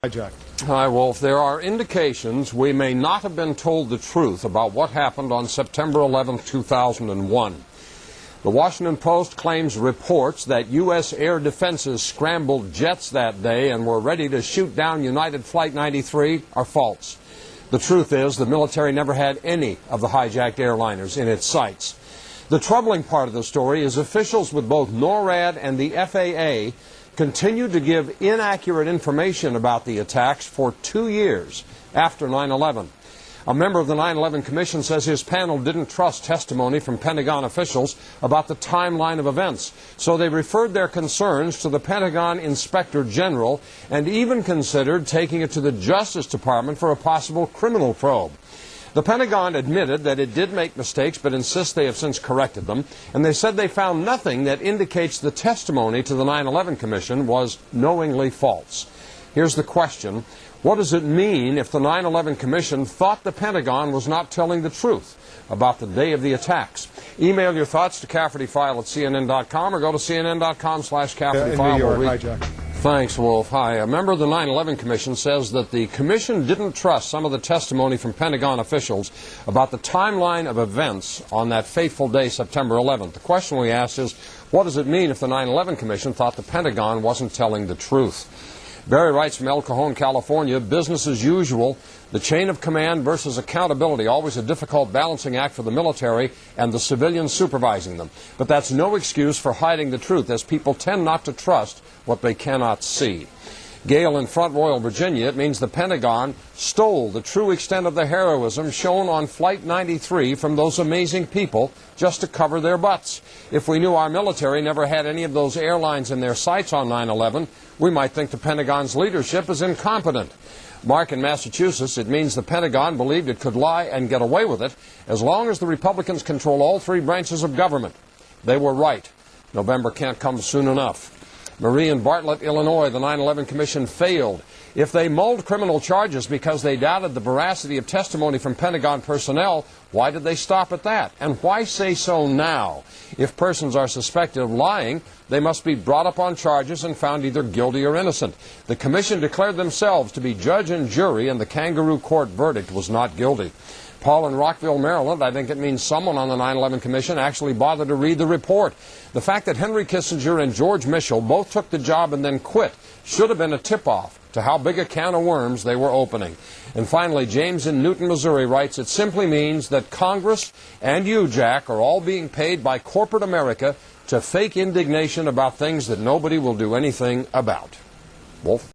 Hijack. Hi, Wolf. There are indications we may not have been told the truth about what happened on September 11, 2001. The Washington Post claims reports that U.S. air defenses scrambled jets that day and were ready to shoot down United Flight 93 are false. The truth is the military never had any of the hijacked airliners in its sights. The troubling part of the story is officials with both NORAD and the FAA continued to give inaccurate information about the attacks for 2 years after 9/11. A member of the 9/11 Commission says his panel didn't trust testimony from Pentagon officials about the timeline of events, so they referred their concerns to the Pentagon Inspector General and even considered taking it to the Justice Department for a possible criminal probe. The Pentagon admitted that it did make mistakes, but insists they have since corrected them, and they said they found nothing that indicates the testimony to the 9/11 Commission was knowingly false. Here's the question. What does it mean if the 9/11 Commission thought the Pentagon was not telling the truth about the day of the attacks? Email your thoughts to CaffertyFile@CNN.com or go to CNN.com/CaffertyFile. Thanks, Wolf. Hi. A member of the 9/11 Commission says that the Commission didn't trust some of the testimony from Pentagon officials about the timeline of events on that fateful day, September 11th. The question we asked is, what does it mean if the 9/11 Commission thought the Pentagon wasn't telling the truth? Barry writes from El Cajon, California, business as usual, the chain of command versus accountability, always a difficult balancing act for the military and the civilians supervising them. But that's no excuse for hiding the truth, as people tend not to trust what they cannot see. Gail in Front Royal, Virginia, it means the Pentagon stole the true extent of the heroism shown on Flight 93 from those amazing people just to cover their butts. If we knew our military never had any of those airlines in their sights on 9/11, we might think the Pentagon's leadership is incompetent. Mark in Massachusetts, it means the Pentagon believed it could lie and get away with it as long as the Republicans control all three branches of government. They were right. November can't come soon enough. Marie in Bartlett, Illinois, the 9/11 Commission failed. If they mulled criminal charges because they doubted the veracity of testimony from Pentagon personnel, why did they stop at that? And why say so now? If persons are suspected of lying, they must be brought up on charges and found either guilty or innocent. The Commission declared themselves to be judge and jury, and the kangaroo court verdict was not guilty. Paul in Rockville, Maryland, I think it means someone on the 9/11 Commission actually bothered to read the report. The fact that Henry Kissinger and George Mitchell both took the job and then quit should have been a tip-off to how big a can of worms they were opening. And finally, James in Newton, Missouri writes, it simply means that Congress and you, Jack, are all being paid by corporate America to fake indignation about things that nobody will do anything about. Wolf?